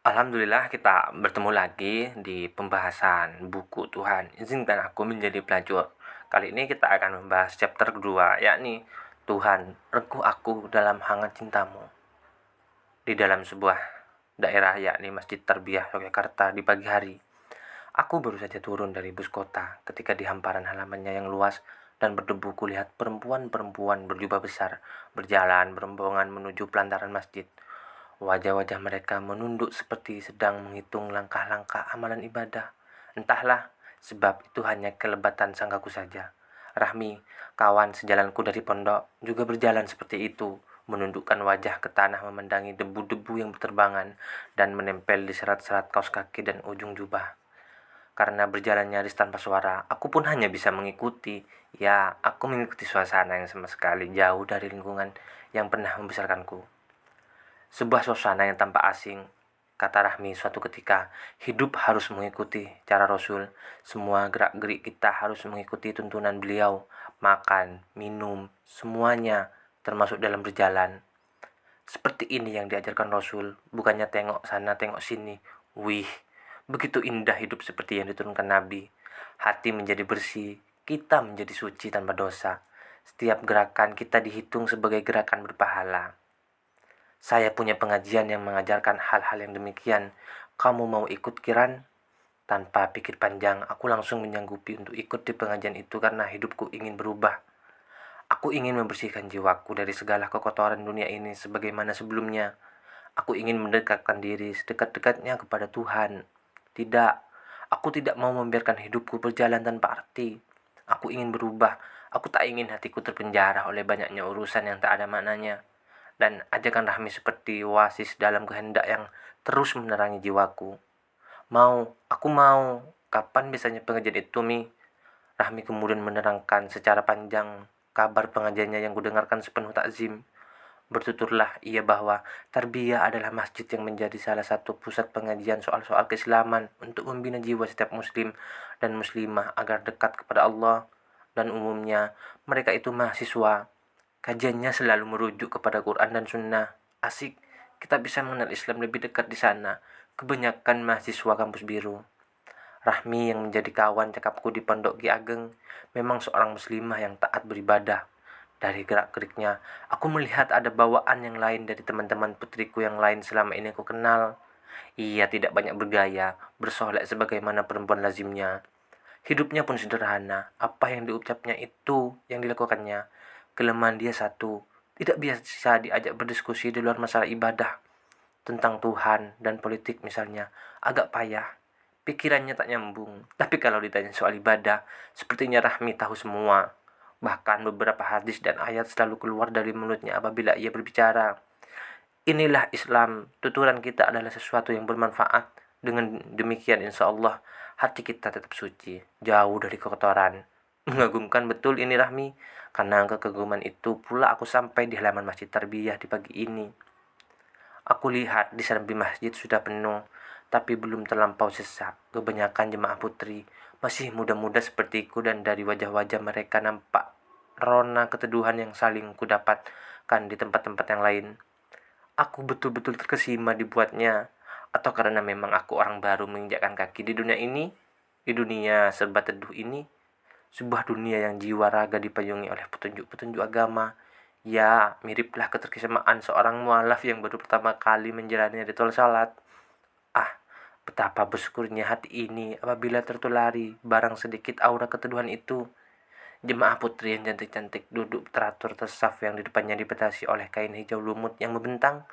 Alhamdulillah kita bertemu lagi di pembahasan buku Tuhan Izinkan Aku Menjadi Pelacur. Kali ini kita akan membahas chapter kedua, yakni Tuhan, rengkuh aku dalam hangat cintamu. Di dalam sebuah daerah yakni Masjid Tarbiyah Yogyakarta di pagi hari, aku baru saja turun dari bus kota ketika di hamparan halamannya yang luas dan berdebu kulihat perempuan-perempuan berjubah besar berjalan berombongan menuju pelantaran masjid. Wajah-wajah mereka menunduk seperti sedang menghitung langkah-langkah amalan ibadah. Entahlah, sebab itu hanya kelebatan sangkaku saja. Rahmi, kawan sejalanku dari pondok, juga berjalan seperti itu, menundukkan wajah ke tanah memandangi debu-debu yang berterbangan dan menempel di serat-serat kaos kaki dan ujung jubah. Karena berjalan nyaris tanpa suara, aku pun hanya bisa mengikuti. Ya, aku mengikuti suasana yang sama sekali jauh dari lingkungan yang pernah membesarkanku. Sebuah suasana yang tampak asing, kata Rahmi suatu ketika. Hidup harus mengikuti cara Rasul. Semua gerak-gerik kita harus mengikuti tuntunan beliau. Makan, minum, semuanya, termasuk dalam berjalan. Seperti ini yang diajarkan Rasul, bukannya tengok sana tengok sini. Wih, begitu indah hidup seperti yang diturunkan Nabi. Hati menjadi bersih, kita menjadi suci tanpa dosa. Setiap gerakan kita dihitung sebagai gerakan berpahala. Saya punya pengajian yang mengajarkan hal-hal yang demikian. Kamu mau ikut, Kiran? Tanpa pikir panjang, aku langsung menyanggupi untuk ikut di pengajian itu karena hidupku ingin berubah. Aku ingin membersihkan jiwaku dari segala kekotoran dunia ini sebagaimana sebelumnya. Aku ingin mendekatkan diri sedekat-dekatnya kepada Tuhan. Tidak, aku tidak mau membiarkan hidupku berjalan tanpa arti. Aku ingin berubah. Aku tak ingin hatiku terpenjara oleh banyaknya urusan yang tak ada maknanya. Dan ajakan Rahmi seperti oasis dalam kehendak yang terus menerangi jiwaku. Aku mau. Kapan biasanya pengajian itu, Mi? Rahmi kemudian menerangkan secara panjang kabar pengajiannya yang kudengarkan sepenuh takzim. Bertuturlah ia bahwa Tarbiyah adalah masjid yang menjadi salah satu pusat pengajian soal-soal keislaman untuk membina jiwa setiap muslim dan muslimah agar dekat kepada Allah. Dan umumnya mereka itu mahasiswa. Kajiannya selalu merujuk kepada Quran dan Sunnah. Asik, kita bisa mengenal Islam lebih dekat di sana. Kebanyakan mahasiswa kampus biru. Rahmi yang menjadi kawan cakapku di Pondok Ki Ageng memang seorang muslimah yang taat beribadah. Dari gerak-geriknya, aku melihat ada bawaan yang lain dari teman-teman putriku yang lain selama ini aku kenal. Ia tidak banyak bergaya, bersolek sebagaimana perempuan lazimnya. Hidupnya pun sederhana. Apa yang diucapnya itu yang dilakukannya. Kelemahan dia satu, tidak biasa diajak berdiskusi di luar masalah ibadah. Tentang Tuhan dan politik misalnya, agak payah. Pikirannya tak nyambung. Tapi kalau ditanya soal ibadah, sepertinya Rahmi tahu semua. Bahkan beberapa hadis dan ayat selalu keluar dari mulutnya apabila ia berbicara. Inilah Islam, tuturan kita adalah sesuatu yang bermanfaat. Dengan demikian insya Allah hati kita tetap suci, jauh dari kotoran. Mengagumkan betul ini Rahmi, karena kekaguman itu pula aku sampai di halaman Masjid Tarbiyah di pagi ini. Aku lihat di samping masjid sudah penuh, tapi belum terlampau sesak. Kebanyakan jemaah putri masih muda-muda sepertiku dan dari wajah-wajah mereka nampak rona keteduhan yang saling kudapatkan di tempat-tempat yang lain. Aku betul-betul terkesima dibuatnya. Atau karena memang aku orang baru menginjakkan kaki di dunia ini, di dunia serba teduh ini, sebuah dunia yang jiwa raga dipayungi oleh petunjuk-petunjuk agama. Ya, miriplah keterkesamaan seorang mualaf yang baru pertama kali menjalani ritual salat. Ah, betapa bersyukurnya hati ini apabila tertulari barang sedikit aura keteduhan itu. Jemaah putri yang cantik-cantik duduk teratur tersaf yang di depannya dibatasi oleh kain hijau lumut yang membentang.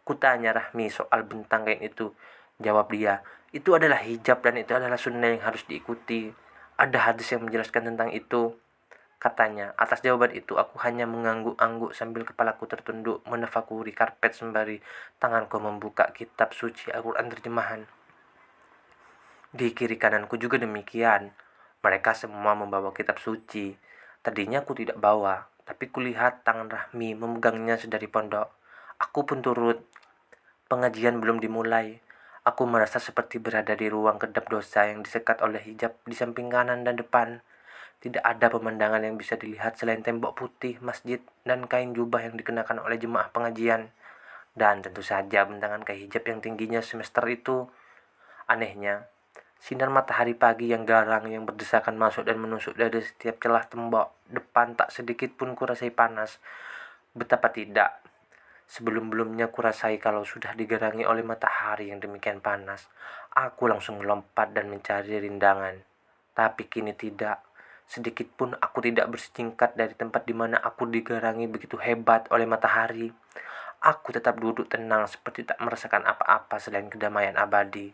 Kutanya Rahmi soal bentang kain itu. Jawab dia, itu adalah hijab dan itu adalah sunnah yang harus diikuti. Ada hadis yang menjelaskan tentang itu. Katanya, atas jawaban itu aku hanya mengangguk-angguk sambil kepalaku tertunduk menafakuri karpet sembari tanganku membuka kitab suci Al-Quran terjemahan. Di kiri kananku juga demikian. Mereka semua membawa kitab suci. Tadinya aku tidak bawa, tapi kulihat tangan Rahmi memegangnya sedari pondok. Aku pun turut. Pengajian belum dimulai. Aku merasa seperti berada di ruang kedap dosa yang disekat oleh hijab di samping kanan dan depan. Tidak ada pemandangan yang bisa dilihat selain tembok putih, masjid, dan kain jubah yang dikenakan oleh jemaah pengajian. Dan tentu saja bentangan kain hijab yang tingginya semester itu. Anehnya, sinar matahari pagi yang garang yang berdesakan masuk dan menusuk dari setiap celah tembok depan tak sedikit pun kurasai panas. Betapa tidak. Sebelum-belumnya kurasai kalau sudah digerangi oleh matahari yang demikian panas, aku langsung melompat dan mencari rindangan. Tapi kini tidak. Sedikit pun aku tidak bersingkat dari tempat di mana aku digerangi begitu hebat oleh matahari. Aku tetap duduk tenang seperti tak merasakan apa-apa selain kedamaian abadi.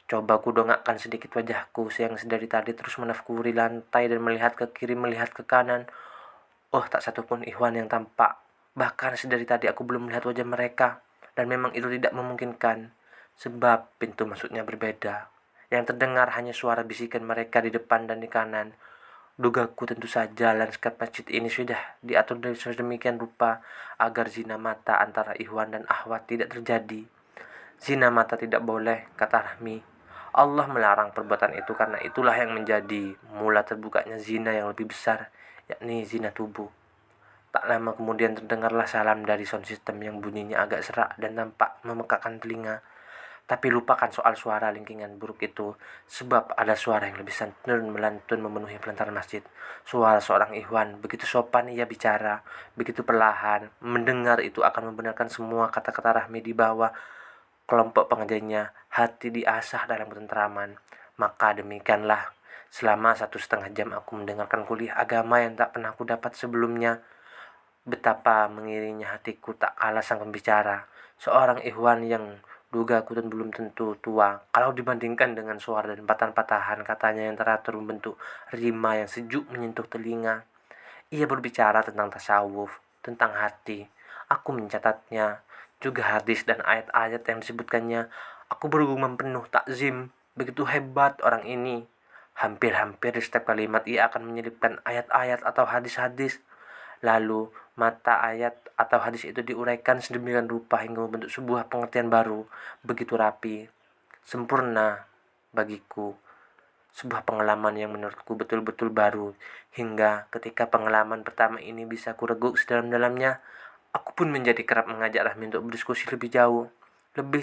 Coba ku dongakkan sedikit wajahku yang sedari tadi terus menafkuri lantai dan melihat ke kiri melihat ke kanan. Oh, tak satupun ikhwan yang tampak. Bahkan sedari tadi aku belum melihat wajah mereka. Dan memang itu tidak memungkinkan. Sebab pintu masuknya berbeda. Yang terdengar hanya suara bisikan mereka di depan dan di kanan. Dugaku tentu saja lanskap masjid ini sudah diatur sedemikian rupa agar zina mata antara ikhwan dan akhwat tidak terjadi. Zina mata tidak boleh, kata Rahmi. Allah melarang perbuatan itu karena itulah yang menjadi mula terbukanya zina yang lebih besar, yakni zina tubuh. Tak lama kemudian terdengarlah salam dari sound system yang bunyinya agak serak dan tampak memekakkan telinga. Tapi lupakan soal suara lingkingan buruk itu, sebab ada suara yang lebih santun melantun memenuhi pelataran masjid. Suara seorang ikhwan, begitu sopan ia bicara, begitu perlahan. Mendengar itu akan membenarkan semua kata-kata Rahmi di bawah kelompok pengajarnya. Hati diasah dalam ketentraman. Maka demikianlah, selama 1,5 jam aku mendengarkan kuliah agama yang tak pernah aku dapat sebelumnya. Betapa mengiringnya hatiku tak kalah sang pembicara, seorang ikhwan yang duga aku dan belum tentu tua kalau dibandingkan dengan suara dan patahan-patahan katanya yang teratur membentuk rima yang sejuk menyentuh telinga. Ia berbicara tentang tasawuf, tentang hati. Aku mencatatnya, juga hadis dan ayat-ayat yang disebutkannya. Aku bergumam penuh takzim, begitu hebat orang ini. Hampir-hampir di setiap kalimat ia akan menyelipkan ayat-ayat atau hadis-hadis. Lalu mata ayat atau hadis itu diuraikan sedemikian rupa hingga membentuk sebuah pengertian baru, begitu rapi, sempurna bagiku. Sebuah pengalaman yang menurutku betul-betul baru, hingga ketika pengalaman pertama ini bisa kureguk sedalam-dalamnya, aku pun menjadi kerap mengajak Rahmi untuk berdiskusi lebih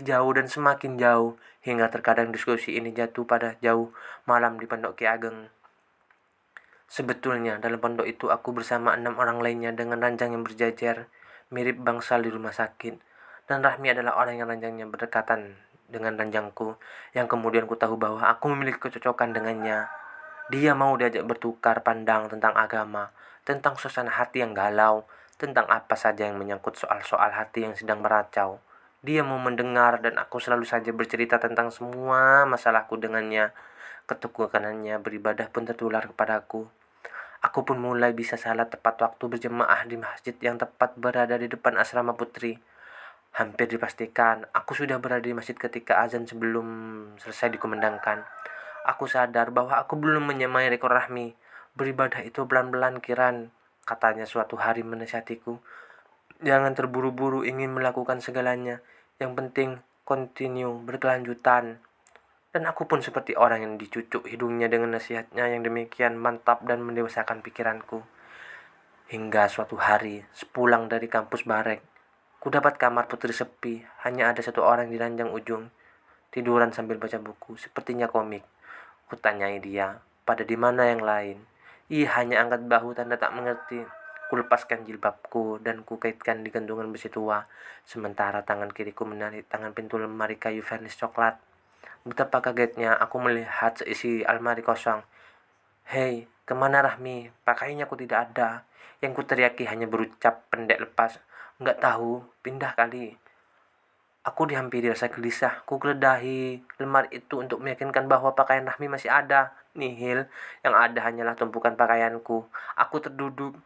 jauh dan semakin jauh, hingga terkadang diskusi ini jatuh pada jauh malam di Pondok Ki Ageng. Sebetulnya dalam pondok itu aku bersama 6 orang lainnya dengan ranjang yang berjajar, mirip bangsal di rumah sakit. Dan Rahmi adalah orang yang ranjangnya berdekatan dengan ranjangku, yang kemudian ku tahu bahwa aku memiliki kecocokan dengannya. Dia mau diajak bertukar pandang tentang agama, tentang suasana hati yang galau, tentang apa saja yang menyangkut soal-soal hati yang sedang meracau. Dia mau mendengar dan aku selalu saja bercerita tentang semua masalahku dengannya. Ketekukanannya beribadah pun tertular kepadaku. Aku pun mulai bisa salat tepat waktu berjemaah di masjid yang tepat berada di depan asrama putri. Hampir dipastikan aku sudah berada di masjid ketika azan sebelum selesai dikumandangkan. Aku sadar bahwa aku belum menyamai rekor Rahmi. Beribadah itu pelan-pelan kiran, katanya suatu hari menasihatiku. Jangan terburu-buru ingin melakukan segalanya. Yang penting continue, berkelanjutan. Dan aku pun seperti orang yang dicucuk hidungnya dengan nasihatnya yang demikian mantap dan mendewasakan pikiranku. Hingga suatu hari, sepulang dari kampus Barek, ku dapat kamar putri sepi, hanya ada satu orang di ranjang ujung, tiduran sambil baca buku, sepertinya komik. Ku tanyai dia, pada di mana yang lain? Ia hanya angkat bahu tanda tak mengerti. Ku lepaskan jilbabku dan ku kaitkan di gantungan besi tua, sementara tangan kiriku menarik tangan pintu lemari kayu vernis coklat. Betapa kagetnya aku melihat seisi almari kosong. Hei, kemana Rahmi? Pakainya aku tidak ada. Yang ku teriaki hanya berucap pendek lepas. Enggak tahu, pindah kali. Aku dihampiri rasa gelisah. Ku geledahi lemari itu untuk meyakinkan bahwa pakaian Rahmi masih ada. Nihil, yang ada hanyalah tumpukan pakaianku. Aku terduduk.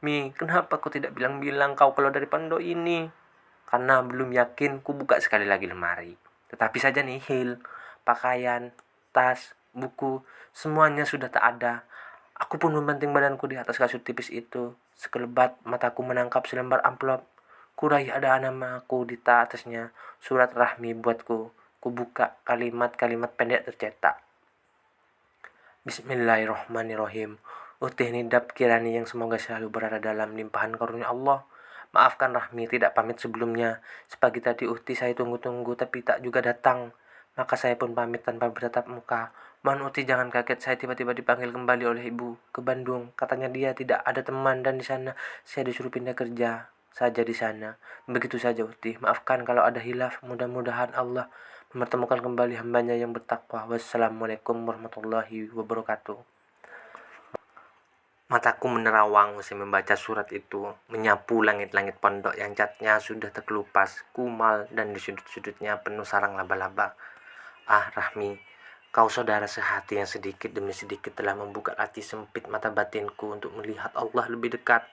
Mi, kenapa kau tidak bilang-bilang kau keluar dari pondok ini? Karena belum yakin, ku buka sekali lagi lemari. Tetapi saja nihil. Pakaian, tas, buku, semuanya sudah tak ada. Aku pun membanting badanku di atas kasur tipis itu. Sekelebat mataku menangkap selembar amplop. Kuraih ada nama aku di atasnya. Surat Rahmi buatku. Ku buka kalimat-kalimat pendek tercetak. Bismillahirrohmanirrohim. Utih nidab kirani yang semoga selalu berada dalam limpahan karunia Allah. Maafkan Rahmi tidak pamit sebelumnya. Sepagi tadi Uhti saya tunggu-tunggu tapi tak juga datang. Maka saya pun pamit tanpa bertatap muka. Mohon Uhti jangan kaget, saya tiba-tiba dipanggil kembali oleh ibu ke Bandung. Katanya dia tidak ada teman dan di sana saya disuruh pindah kerja saja di sana. Begitu saja Uhti. Maafkan kalau ada hilaf. Mudah-mudahan Allah mempertemukan kembali hambanya yang bertakwa. Wassalamualaikum warahmatullahi wabarakatuh. Mataku menerawang usai membaca surat itu, menyapu langit-langit pondok yang catnya sudah terkelupas, kumal, dan di sudut-sudutnya penuh sarang laba-laba. Ah, Rahmi, kau saudara sehati yang sedikit demi sedikit telah membuka hati sempit mata batinku untuk melihat Allah lebih dekat.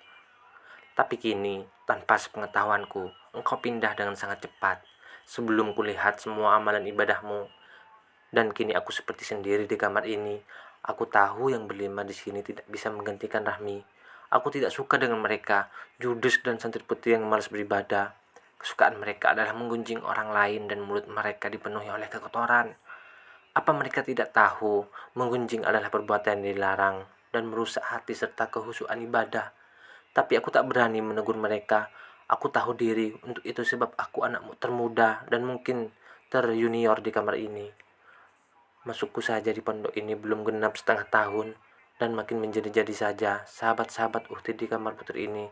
Tapi kini, tanpa sepengetahuanku, engkau pindah dengan sangat cepat. Sebelum kulihat semua amalan ibadahmu, dan kini aku seperti sendiri di kamar ini. Aku tahu yang berlima di sini tidak bisa menggantikan Rahmi. Aku tidak suka dengan mereka, judes dan santri putih yang malas beribadah. Kesukaan mereka adalah menggunjing orang lain dan mulut mereka dipenuhi oleh kekotoran. Apa mereka tidak tahu menggunjing adalah perbuatan yang dilarang dan merusak hati serta kehusuan ibadah? Tapi aku tak berani menegur mereka. Aku tahu diri untuk itu sebab aku anak termuda dan mungkin terjunior di kamar ini. Masukku saja di pondok ini belum genap setengah tahun, dan makin menjadi-jadi saja sahabat-sahabat Uhti di kamar putri ini.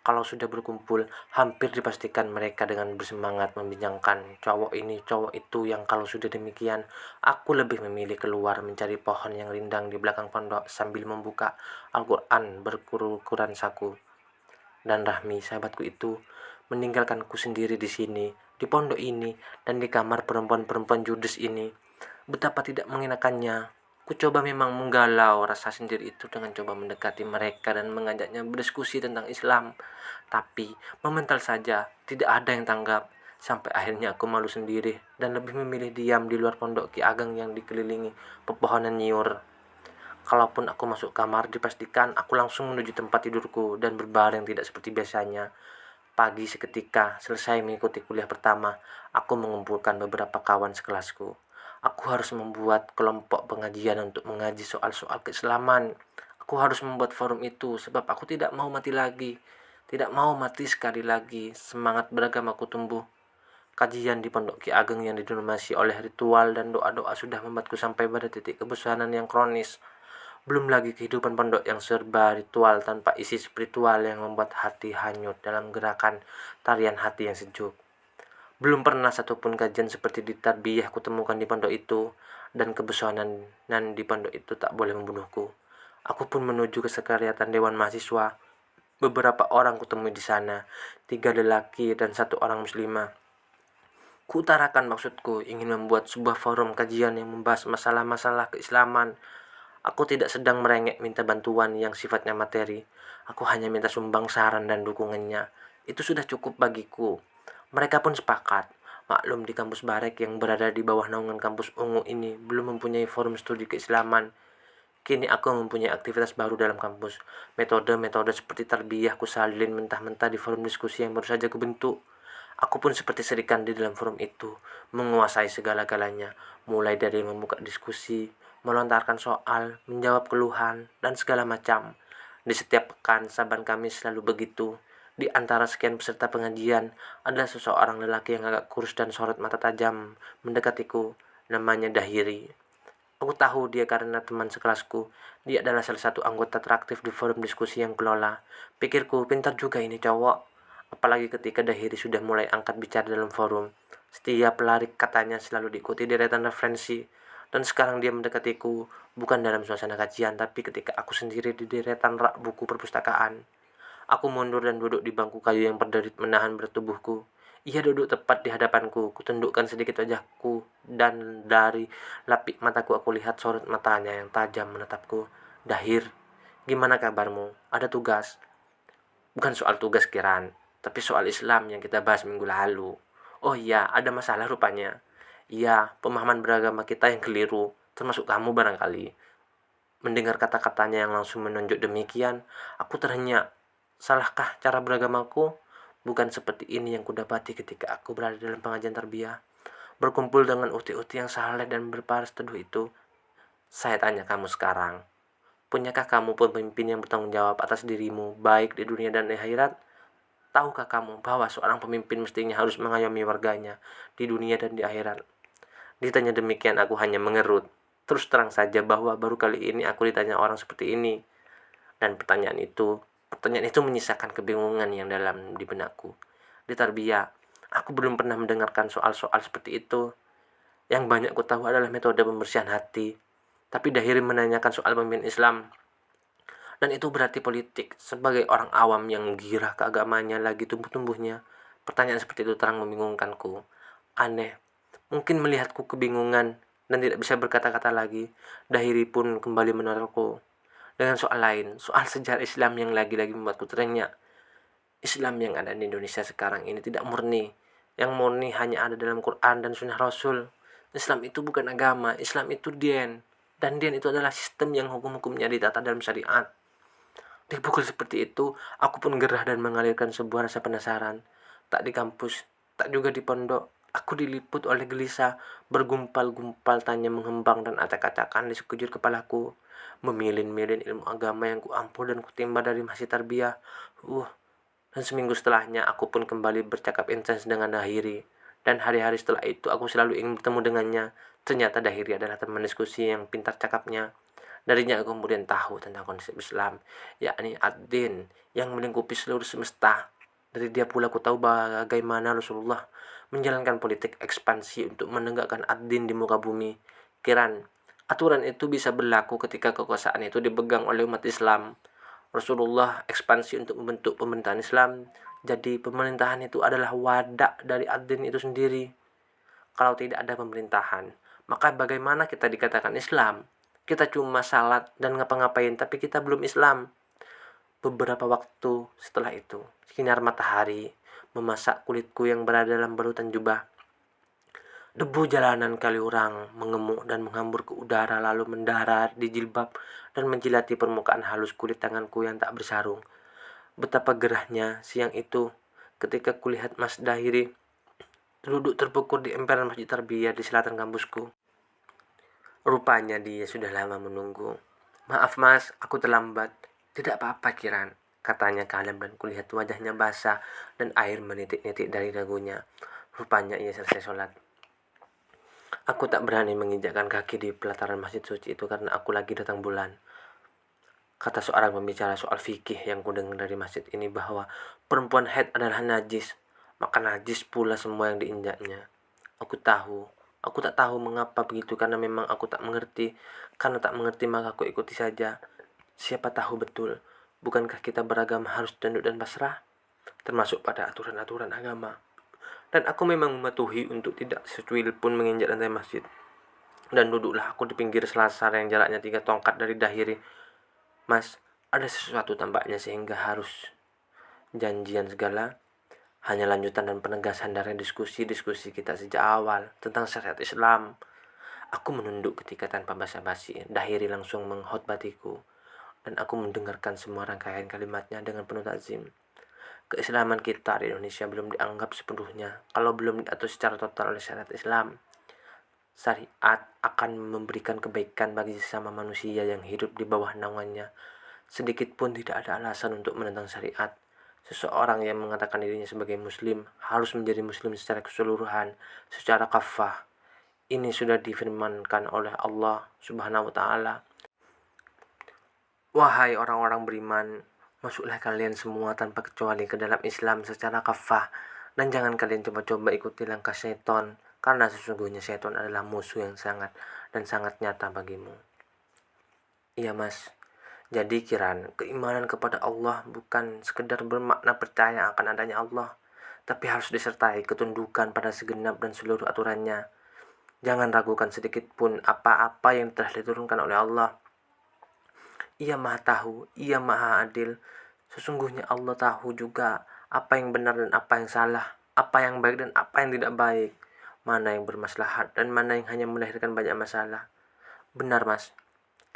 Kalau sudah berkumpul, hampir dipastikan mereka dengan bersemangat membincangkan cowok ini, cowok itu, yang kalau sudah demikian, aku lebih memilih keluar mencari pohon yang rindang di belakang pondok sambil membuka Al-Quran berukuran saku. Dan Rahmi, sahabatku itu, meninggalkanku sendiri di sini, di pondok ini, dan di kamar perempuan-perempuan judes ini. Betapa tidak mengenakannya. Ku coba memang menggalau rasa sendiri itu dengan coba mendekati mereka dan mengajaknya berdiskusi tentang Islam. Tapi memental saja, tidak ada yang tanggap. Sampai akhirnya aku malu sendiri dan lebih memilih diam di luar pondok Ki Ageng yang dikelilingi pepohonan nyiur. Kalaupun aku masuk kamar, dipastikan aku langsung menuju tempat tidurku dan berbaring tidak seperti biasanya. Pagi seketika, selesai mengikuti kuliah pertama, aku mengumpulkan beberapa kawan sekelasku. Aku harus membuat kelompok pengajian untuk mengaji soal-soal keislaman. Aku harus membuat forum itu sebab aku tidak mau mati lagi. Tidak mau mati sekali lagi. Semangat beragamaku tumbuh. Kajian di Pondok Ki Ageng yang didominasi oleh ritual dan doa-doa sudah membuatku sampai pada titik kebosanan yang kronis. Belum lagi kehidupan pondok yang serba ritual tanpa isi spiritual yang membuat hati hanyut dalam gerakan tarian hati yang sejuk. Belum pernah satupun kajian seperti di tarbiyah kutemukan di pondok itu, dan kebosanan di pondok itu tak boleh membunuhku. Aku pun menuju ke sekretariatan Dewan Mahasiswa. Beberapa orang kutemui di sana, 3 lelaki dan 1 orang muslimah. Kuutarakan maksudku ingin membuat sebuah forum kajian yang membahas masalah-masalah keislaman. Aku tidak sedang merengek minta bantuan yang sifatnya materi. Aku hanya minta sumbang saran dan dukungannya. Itu sudah cukup bagiku. Mereka pun sepakat. Maklum di kampus Barek yang berada di bawah naungan kampus Ungu ini belum mempunyai forum studi keislaman. Kini aku mempunyai aktivitas baru dalam kampus. Metode-metode seperti tarbiyah kusalin mentah-mentah di forum diskusi yang baru saja kubentuk. Aku pun seperti serikan di dalam forum itu, menguasai segala-galanya, mulai dari membuka diskusi, melontarkan soal, menjawab keluhan, dan segala macam. Di setiap pekan, Saban Kamis selalu begitu. Di antara sekian peserta pengajian, ada seseorang lelaki yang agak kurus dan sorot mata tajam mendekatiku. Namanya Dahiri. Aku tahu dia karena teman sekelasku. Dia adalah salah satu anggota teraktif di forum diskusi yang kelola. Pikirku, pintar juga ini cowok. Apalagi ketika Dahiri sudah mulai angkat bicara dalam forum. Setiap lari katanya selalu diikuti deretan referensi. Dan sekarang dia mendekatiku, bukan dalam suasana kajian, tapi ketika aku sendiri di deretan rak buku perpustakaan. Aku mundur dan duduk di bangku kayu yang berderit menahan berat tubuhku. Ia duduk tepat di hadapanku. Kutundukkan sedikit wajahku, dan dari lapik mataku aku lihat sorot matanya yang tajam menatapku. Dahir, gimana kabarmu? Ada tugas? Bukan soal tugas Kiran, tapi soal Islam yang kita bahas minggu lalu. Oh iya, ada masalah rupanya. Iya, pemahaman beragama kita yang keliru, termasuk kamu barangkali. Mendengar kata-katanya yang langsung menunjuk demikian, aku terhenyak. Salahkah cara beragamaku? Bukan seperti ini yang kudapati ketika aku berada dalam pengajian tarbiyah. Berkumpul dengan uti-uti yang saleh dan berparas teduh itu. Saya tanya kamu sekarang, punyakah kamu pemimpin yang bertanggung jawab atas dirimu, baik di dunia dan di akhirat? Tahukah kamu bahwa seorang pemimpin mestinya harus mengayomi warganya di dunia dan di akhirat? Ditanya demikian aku hanya mengerut. Terus terang saja bahwa baru kali ini aku ditanya orang seperti ini. Dan pertanyaan itu menyisakan kebingungan yang dalam di benakku. Di tarbiyah, aku belum pernah mendengarkan soal-soal seperti itu. Yang banyak ku tahu adalah metode pembersihan hati. Tapi Dahiri menanyakan soal pemimpin Islam. Dan itu berarti politik. Sebagai orang awam yang girah keagamanya lagi tumbuh-tumbuhnya, pertanyaan seperti itu terang membingungkanku. Aneh. Mungkin melihatku kebingungan dan tidak bisa berkata-kata lagi, Dahiri pun kembali menerorku dengan soal lain, soal sejarah Islam yang lagi-lagi membuatku terenyah. Islam yang ada di Indonesia sekarang ini tidak murni. Yang murni hanya ada dalam Quran dan Sunnah Rasul. Islam itu bukan agama, Islam itu dien. Dan dien itu adalah sistem yang hukum-hukumnya ditata dalam syariat. Dipukul seperti itu, aku pun gerah dan mengalirkan sebuah rasa penasaran. Tak di kampus, tak juga di pondok, aku diliput oleh gelisah, bergumpal-gumpal tanya menghembang dan acak-acakan di sekujur kepalaku. Memilin-milin ilmu agama yang kuampu dan kutimba dari masjid tarbiyah. Dan seminggu setelahnya aku pun kembali bercakap intens dengan Dahiri. Dan hari-hari setelah itu aku selalu ingin bertemu dengannya. Ternyata Dahiri adalah teman diskusi yang pintar cakapnya. Darinya aku kemudian tahu tentang konsep Islam, yakni ad-din yang melingkupi seluruh semesta. Dari dia pula aku tahu bagaimana Rasulullah menjalankan politik ekspansi untuk menegakkan ad-din di muka bumi. Kiran, aturan itu bisa berlaku ketika kekuasaan itu dipegang oleh umat Islam. Rasulullah ekspansi untuk membentuk pemerintahan Islam. Jadi pemerintahan itu adalah wadah dari ad-din itu sendiri. Kalau tidak ada pemerintahan, maka bagaimana kita dikatakan Islam? Kita cuma salat dan ngapa-ngapain, tapi kita belum Islam. Beberapa waktu setelah itu, sinar matahari memasak kulitku yang berada dalam balutan jubah. Debu jalanan Kaliurang mengemuk dan menghambur ke udara lalu mendarat di jilbab dan menjilati permukaan halus kulit tanganku yang tak bersarung. Betapa gerahnya siang itu ketika kulihat Mas Dahiri duduk terpekur di emperan masjid tarbiyah di selatan kampusku. Rupanya dia sudah lama menunggu. Maaf mas, aku terlambat. Tidak apa-apa Kiran, katanya kalem dan kulihat wajahnya basah dan air menitik-nitik dari dagunya. Rupanya ia selesai sholat. Aku tak berani menginjakkan kaki di pelataran masjid suci itu karena aku lagi datang bulan. Kata seorang pembicara soal fikih yang kudengar dari masjid ini bahwa perempuan haid adalah najis, maka najis pula semua yang diinjaknya. Aku tak tahu mengapa begitu karena memang aku tak mengerti. Karena tak mengerti maka aku ikuti saja. Siapa tahu betul, bukankah kita beragama harus tunduk dan pasrah? Termasuk pada aturan-aturan agama. Dan aku memang mematuhi untuk tidak secuil pun menginjak lantai masjid. Dan duduklah aku di pinggir selasar yang jaraknya 3 tongkat dari Dahiri. Mas, ada sesuatu tampaknya sehingga harus janjian segala. Hanya lanjutan dan penegasan dari diskusi-diskusi kita sejak awal tentang syariat Islam. Aku menunduk ketika tanpa basa-basi Dahiri langsung menghotbatiku. Dan aku mendengarkan semua rangkaian kalimatnya dengan penuh takzim. Keislaman kita di Indonesia belum dianggap sepenuhnya kalau belum diatur secara total oleh syariat Islam. Syariat akan memberikan kebaikan bagi sesama manusia yang hidup di bawah naungannya. Sedikit pun tidak ada alasan untuk menentang syariat. Seseorang yang mengatakan dirinya sebagai muslim harus menjadi muslim secara keseluruhan, secara kafah. Ini sudah difirmankan oleh Allah Subhanahu wa taala. Wahai orang-orang beriman, masuklah kalian semua tanpa kecuali ke dalam Islam secara kafah, dan jangan kalian coba-coba ikuti langkah syaitan, karena sesungguhnya syaitan adalah musuh yang sangat nyata bagimu. Iya mas, jadi Kiran, keimanan kepada Allah bukan sekedar bermakna percaya akan adanya Allah, tapi harus disertai ketundukan pada segenap dan seluruh aturannya. Jangan ragukan sedikit pun apa-apa yang telah diturunkan oleh Allah. Ia maha tahu, ia maha adil. Sesungguhnya Allah tahu juga apa yang benar dan apa yang salah, apa yang baik dan apa yang tidak baik, mana yang bermaslahat dan mana yang hanya melahirkan banyak masalah. Benar mas,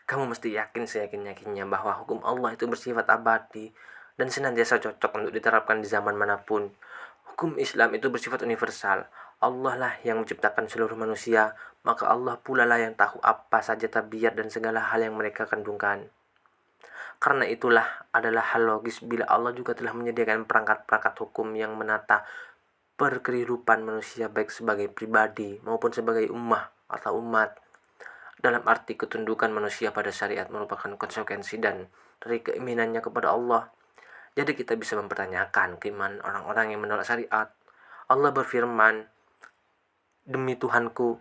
kamu mesti yakin seyakin-yakinnya bahwa hukum Allah itu bersifat abadi dan senantiasa cocok untuk diterapkan di zaman manapun. Hukum Islam itu bersifat universal. Allah lah yang menciptakan seluruh manusia, maka Allah pula lah yang tahu apa saja tabiat dan segala hal yang mereka kandungkan. Karena itulah adalah hal logis bila Allah juga telah menyediakan perangkat-perangkat hukum yang menata perkehidupan manusia baik sebagai pribadi maupun sebagai umat. Dalam arti ketundukan manusia pada syariat merupakan konsekuensi dan dari keimanannya kepada Allah. Jadi kita bisa mempertanyakan keimanan orang-orang yang menolak syariat. Allah berfirman, "Demi Tuhanku,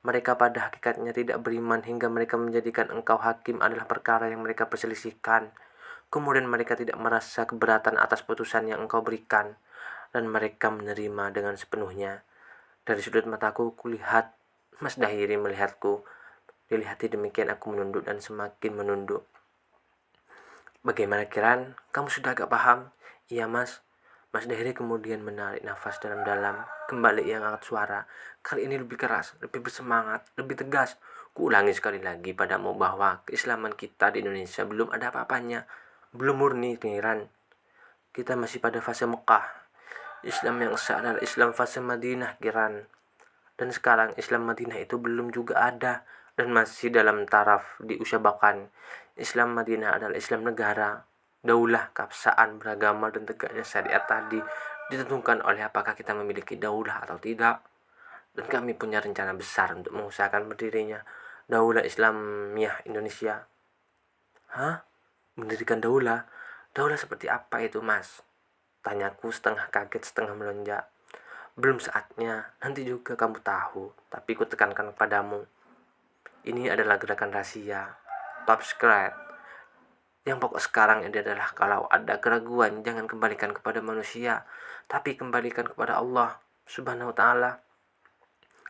mereka pada hakikatnya tidak beriman hingga mereka menjadikan engkau hakim adalah perkara yang mereka perselisihkan. Kemudian mereka tidak merasa keberatan atas putusan yang engkau berikan, dan mereka menerima dengan sepenuhnya. Dari sudut mataku, kulihat Mas Dahiri melihatku. Dilihati demikian aku menunduk dan semakin menunduk. Bagaimana Kiran? Kamu sudah agak paham? Iya Mas. Mas Dahiri kemudian menarik nafas dalam-dalam. Kembali ia angkat suara. Kali ini lebih keras, lebih bersemangat, lebih tegas. Kuulangi sekali lagi padamu bahwa keislaman kita di Indonesia belum ada apa-apanya. Belum murni Kiran. Kita masih pada fase Mekah. Islam yang sah adalah Islam fase Madinah Kiran. Dan sekarang Islam Madinah itu belum juga ada dan masih dalam taraf diusahakan. Islam Madinah adalah Islam negara, daulah, keabsahan, beragama dan tegaknya syariat tadi ditentukan oleh apakah kita memiliki daulah atau tidak. Dan kami punya rencana besar untuk mengusahakan berdirinya Daulah Islamiyah Indonesia. Hah? Mendirikan daulah? Daulah seperti apa itu Mas? Tanyaku setengah kaget setengah melonjak. Belum saatnya, nanti juga kamu tahu. Tapi ku tekankan kepadamu, ini adalah gerakan rahasia, top secret. Yang pokok sekarang ini adalah kalau ada keraguan, jangan kembalikan kepada manusia, tapi kembalikan kepada Allah Subhanahu wa Ta'ala.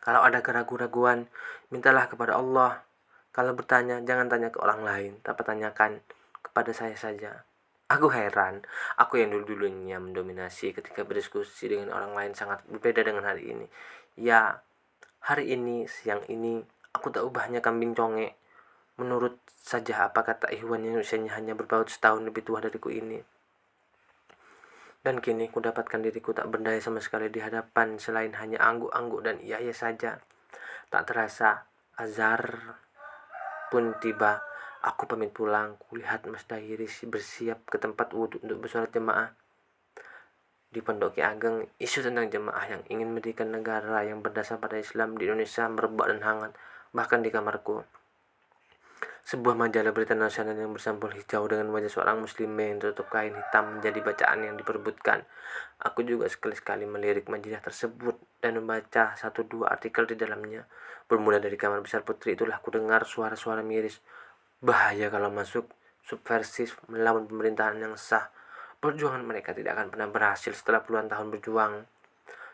Kalau ada keraguan-raguan, mintalah kepada Allah. Kalau bertanya, jangan tanya ke orang lain, tapi tanyakan kepada saya saja. Aku heran, aku yang dulu-dulunya mendominasi ketika berdiskusi dengan orang lain sangat berbeda dengan hari ini. Ya, hari ini, siang ini, aku tak ubahnya kambing conge. Menurut saja apa kata Ikhwan yang usianya hanya berbaut setahun lebih tua dariku ini. Dan kini ku dapatkan diriku tak berdaya sama sekali di hadapan selain hanya angguk-angguk dan iya-iya saja. Tak terasa, azhar pun tiba. Aku pamit pulang, kulihat Mas Dahiri bersiap ke tempat wudhu untuk bersolat jemaah. Di Pondok Ki Ageng, isu tentang jemaah yang ingin mendirikan negara yang berdasar pada Islam di Indonesia merebak dan hangat, bahkan di kamarku. Sebuah majalah berita nasional yang bersampul hijau dengan wajah seorang muslimah yang tertutup kain hitam menjadi bacaan yang diperebutkan. Aku juga sekali-sekali melirik majalah tersebut dan membaca 1-2 artikel di dalamnya. Bermula dari kamar besar putri itulah ku dengar suara-suara miris. Bahaya kalau masuk, subversif, melawan pemerintahan yang sah. Perjuangan mereka tidak akan pernah berhasil setelah puluhan tahun berjuang.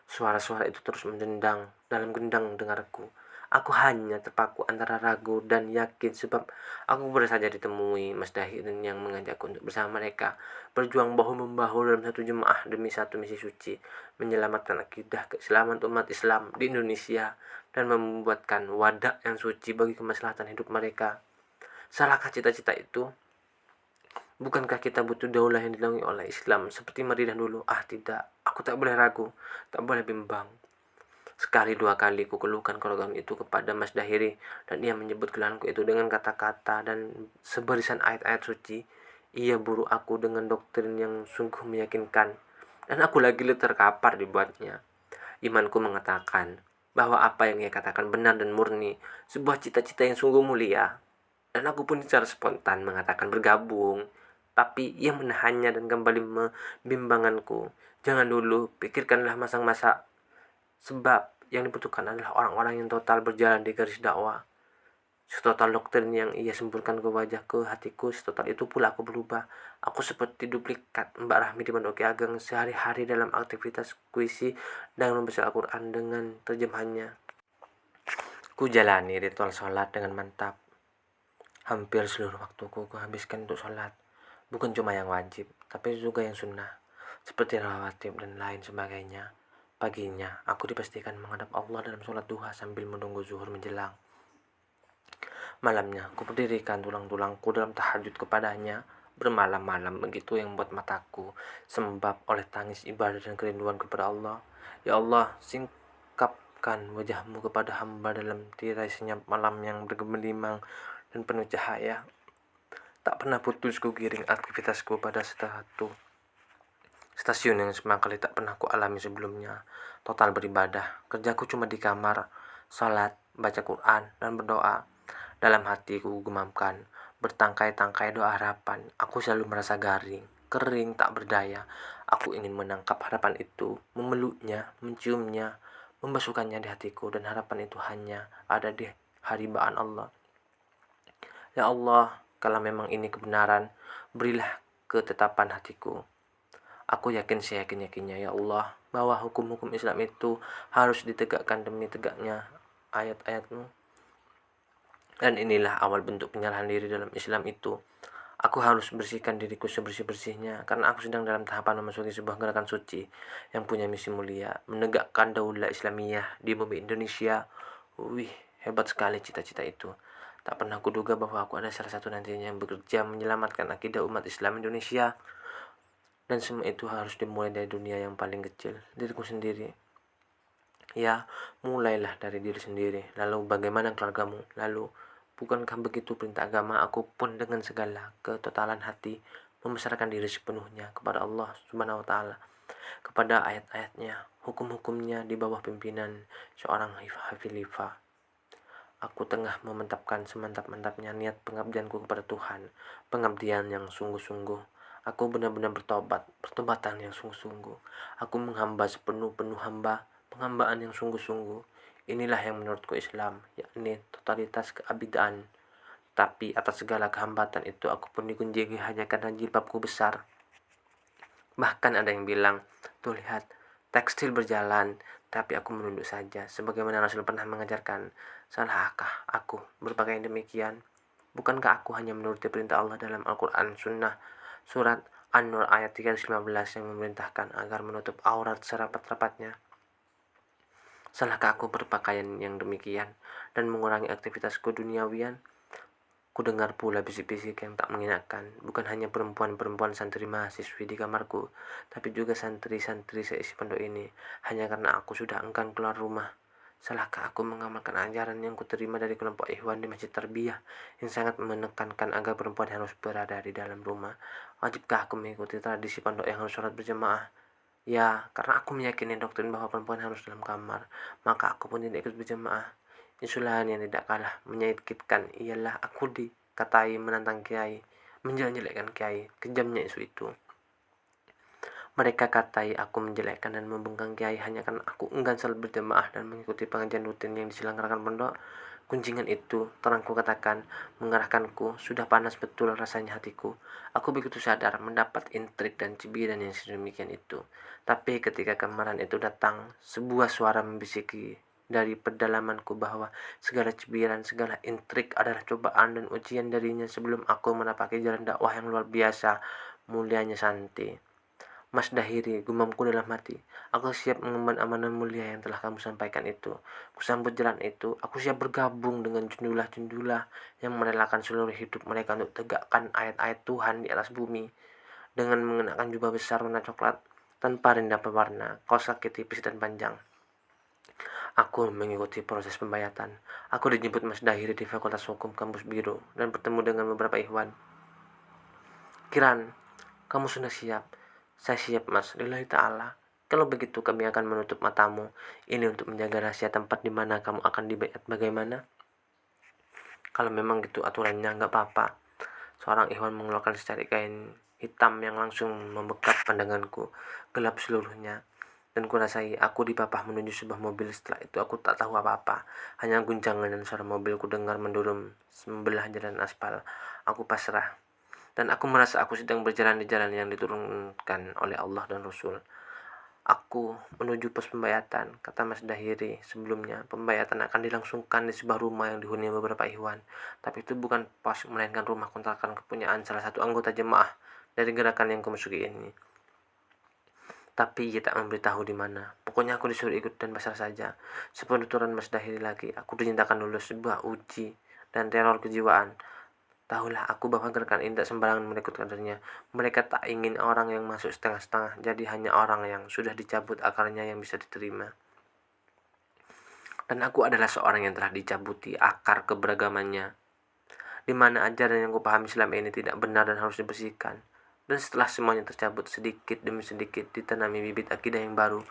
Suara-suara itu terus mendendang dalam gendang dengarku. Aku hanya terpaku antara ragu dan yakin sebab aku baru saja ditemui Mas Dahir yang mengajakku untuk bersama mereka berjuang bahu-membahu dalam satu jemaah demi satu misi suci, menyelamatkan akidah keislaman umat Islam di Indonesia dan membuatkan wadah yang suci bagi kemaslahatan hidup mereka. Salahkah cita-cita itu? Bukankah kita butuh daulah yang dinaungi oleh Islam seperti Madinah dulu? Ah tidak, aku tak boleh ragu, tak boleh bimbang. Sekali 2 kali ku keluhkan kerogan itu kepada Mas Dahiri dan ia menyebut keluhanku itu dengan kata-kata dan sebarisan ayat-ayat suci. Ia buru aku dengan doktrin yang sungguh meyakinkan dan aku lagi terkapar dibuatnya. Imanku mengatakan bahwa apa yang ia katakan benar dan murni, sebuah cita-cita yang sungguh mulia. Dan aku pun secara spontan mengatakan bergabung. Tapi ia menahannya dan kembali membimbanganku. Jangan dulu, pikirkanlah masa-masa. Sebab yang dibutuhkan adalah orang-orang yang total berjalan di garis dakwah. Setotal doktrin yang ia semburkan ke wajah ke hatiku, setotal itu pula aku berubah. Aku seperti duplikat Mbak Rahmi di Pondok Ki Ageng sehari-hari dalam aktivitas kuisi dan membaca Al-Quran dengan terjemahannya. Ku jalani ritual sholat dengan mantap. Hampir seluruh waktuku kuhabiskan untuk sholat. Bukan cuma yang wajib, tapi juga yang sunnah, seperti rawatib dan lain sebagainya. Paginya, aku dipastikan menghadap Allah dalam sholat duha sambil menunggu zuhur menjelang. Malamnya, aku berdirikan tulang-tulangku dalam tahajud kepadanya. Bermalam-malam begitu yang membuat mataku sembab oleh tangis ibadah dan kerinduan kepada Allah. Ya Allah, singkapkan wajahmu kepada hamba dalam tirai senyap malam yang bergelimang dan penuh cahaya. Tak pernah putus ku giring aktivitasku pada satu stasiun yang semangkali tak pernah ku alami sebelumnya. Total beribadah, kerjaku cuma di kamar, salat, baca Quran, dan berdoa. Dalam hatiku gumamkan, bertangkai-tangkai doa harapan. Aku selalu merasa garing, kering, tak berdaya. Aku ingin menangkap harapan itu, memeluknya, menciumnya, membasuhkannya di hatiku, dan harapan itu hanya ada di haribaan Allah. Ya Allah, kalau memang ini kebenaran, berilah ketetapan hatiku. Aku yakin seyakin-yakinnya ya Allah, bahwa hukum-hukum Islam itu harus ditegakkan demi tegaknya ayat-ayat-Mu. Dan inilah awal bentuk penyerahan diri dalam Islam itu. Aku harus bersihkan diriku sebersih-bersihnya, karena aku sedang dalam tahapan memasuki sebuah gerakan suci yang punya misi mulia, menegakkan daulah Islamiyah di bumi Indonesia. Wih, hebat sekali cita-cita itu. Tak pernah kuduga bahwa aku ada salah satu nantinya yang bekerja menyelamatkan akidah umat Islam Indonesia. Dan semua itu harus dimulai dari dunia yang paling kecil, diriku sendiri. Ya, mulailah dari diri sendiri. Lalu bagaimana keluargamu? Lalu, bukankah begitu perintah agama? Aku pun dengan segala ketotalan hati membesarkan diri sepenuhnya kepada Allah Subhanahu wa taala, kepada ayat-ayatnya, hukum-hukumnya di bawah pimpinan seorang khalifah. Aku tengah memantapkan semantap-mantapnya niat pengabdianku kepada Tuhan, pengabdian yang sungguh-sungguh. Aku benar-benar pertobatan yang sungguh-sungguh. Aku menghamba sepenuh-penuh hamba, penghambaan yang sungguh-sungguh. Inilah yang menurutku Islam, yakni totalitas keabidaan. Tapi atas segala kehambatan itu aku pun digunjingi hanya karena jilbabku besar. Bahkan ada yang bilang, tuh lihat, tekstil berjalan, tapi aku menunduk saja, sebagaimana Rasul pernah mengajarkan. Salahkah aku berpakaian demikian? Bukankah aku hanya menuruti perintah Allah dalam Al-Quran Sunnah surat An-Nur ayat 315 yang memerintahkan agar menutup aurat serapat-rapatnya? Salahkah aku berpakaian yang demikian dan mengurangi aktivitasku duniawian? Kudengar pula bisik-bisik yang tak mengenakan, bukan hanya perempuan-perempuan santri mahasiswi di kamarku, tapi juga santri-santri seisi pondok ini, hanya karena aku sudah enggan keluar rumah. Salahkah aku mengamalkan ajaran yang kuterima dari kelompok Ikhwan di Masjid Tarbiyah yang sangat menekankan agar perempuan harus berada di dalam rumah? Wajibkah aku mengikuti tradisi pondok yang harus sholat berjamaah? Ya, karena aku meyakini doktrin bahwa perempuan harus dalam kamar, maka aku pun tidak ikut berjamaah. Insulahan yang tidak kalah menyakitkan ialah aku dikatai menantang kiai, menjelek-jelekkan kiai, kejamnya isu itu. Mereka katai aku menjelekkan dan membungkang kiai hanya karena aku enggan salat berjamaah dan mengikuti pengajian rutin yang diselenggarakan pondok. Kunjingan itu, terangku katakan, mengarahkanku, sudah panas betul rasanya hatiku. Aku begitu sadar mendapat intrik dan cibiran yang sedemikian itu. Tapi ketika kemarahan itu datang, sebuah suara membisiki dari pedalamanku bahwa segala cibiran, segala intrik adalah cobaan dan ujian darinya sebelum aku menapaki jalan dakwah yang luar biasa mulianya Santi. Mas Dahiri, gumamku dalam hati, aku siap mengemban amanah mulia yang telah kamu sampaikan itu. Kusambut jalan itu, aku siap bergabung dengan jundulah-jundulah yang merelakan seluruh hidup mereka untuk tegakkan ayat-ayat Tuhan di atas bumi. Dengan mengenakan jubah besar warna coklat, tanpa rinda pewarna, kaos kaki tipis dan panjang. Aku mengikuti proses pembayatan. Aku dijemput Mas Dahiri di Fakultas Hukum Kampus Biru dan bertemu dengan beberapa ikhwan. Kiran, kamu sudah siap? Saya siap mas, lillahi ta'ala. Kalau begitu kami akan menutup matamu. Ini untuk menjaga rahasia tempat di mana kamu akan dibaiat bagaimana? Kalau memang gitu aturannya nggak apa-apa. Seorang ikhwan mengeluarkan secari kain hitam yang langsung membekat pandanganku. Gelap seluruhnya. Dan kurasai aku dipapah menuju sebuah mobil. Setelah itu aku tak tahu apa-apa. Hanya guncangan dan suara mobil ku dengar mendurum membelah jalan aspal. Aku pasrah. Dan aku merasa aku sedang berjalan di jalan yang diturunkan oleh Allah dan Rasul. Aku menuju pos pembayatan, kata Mas Dahiri sebelumnya. Pembayatan akan dilangsungkan di sebuah rumah yang dihuni beberapa ikhwan. Tapi itu bukan pos, melainkan rumah kontrakan kepunyaan salah satu anggota jemaah dari gerakan yang kumasuki ini. Tapi ia tak memberitahu di mana. Pokoknya aku disuruh ikut dan pasrah saja. Sepenuturan Mas Dahiri lagi, aku dinyatakan lulus sebuah uji dan teror kejiwaan. Tahulah aku bahwa gerakan ini tak sembarangan merekrut kadernya. Mereka tak ingin orang yang masuk setengah-setengah, jadi hanya orang yang sudah dicabut akarnya yang bisa diterima. Dan aku adalah seorang yang telah dicabuti akar keberagamannya. di mana ajaran yang kupahami selama ini tidak benar dan harus dibersihkan. Dan setelah semuanya tercabut sedikit demi sedikit, ditanami bibit akidah yang baru.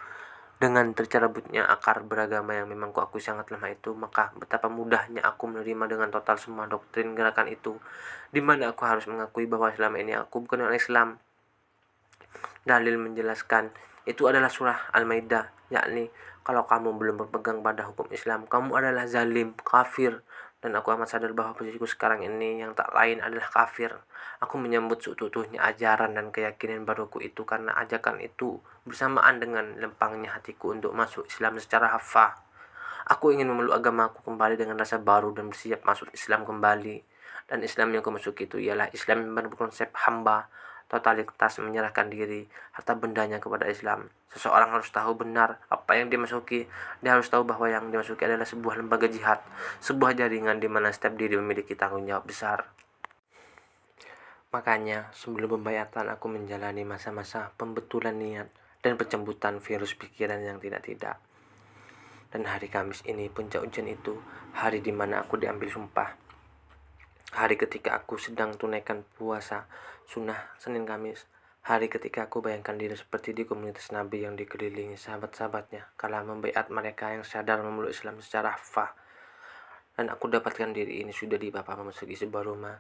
Dengan tercerabutnya akar beragama yang memang kuakui sangat lemah itu, maka betapa mudahnya aku menerima dengan total semua doktrin gerakan itu, di mana aku harus mengakui bahwa selama ini aku bukan orang Islam. Dalil menjelaskan itu adalah surah Al-Maidah, yakni kalau kamu belum berpegang pada hukum Islam, kamu adalah zalim, kafir. Dan aku amat sadar bahwa posisiku sekarang ini yang tak lain adalah kafir. Aku menyambut seutuhnya ajaran dan keyakinan baruku itu karena ajakan itu bersamaan dengan lempangnya hatiku untuk masuk Islam secara hafal. Aku ingin memeluk agamaku kembali dengan rasa baru dan bersiap masuk Islam kembali. Dan Islam yang aku masuk itu ialah Islam yang berkonsep hamba, totalitas menyerahkan diri, harta bendanya kepada Islam. Seseorang harus tahu benar apa yang dimasuki. Dia harus tahu bahwa yang dimasuki adalah sebuah lembaga jihad, sebuah jaringan di mana setiap diri memiliki tanggung jawab besar. Makanya, sebelum pembayatan aku menjalani masa-masa pembetulan niat dan pencambutan virus pikiran yang tidak-tidak. Dan hari Kamis ini, puncak ujian itu, hari di mana aku diambil sumpah. Hari ketika aku sedang tunaikan puasa sunnah Senin Kamis. Hari ketika aku bayangkan diri seperti di komunitas Nabi yang dikelilingi sahabat-sahabatnya kala membaiat mereka yang sadar memeluk Islam secara hafah. Dan aku dapatkan diri ini sudah di Bapak memasuki sebuah rumah.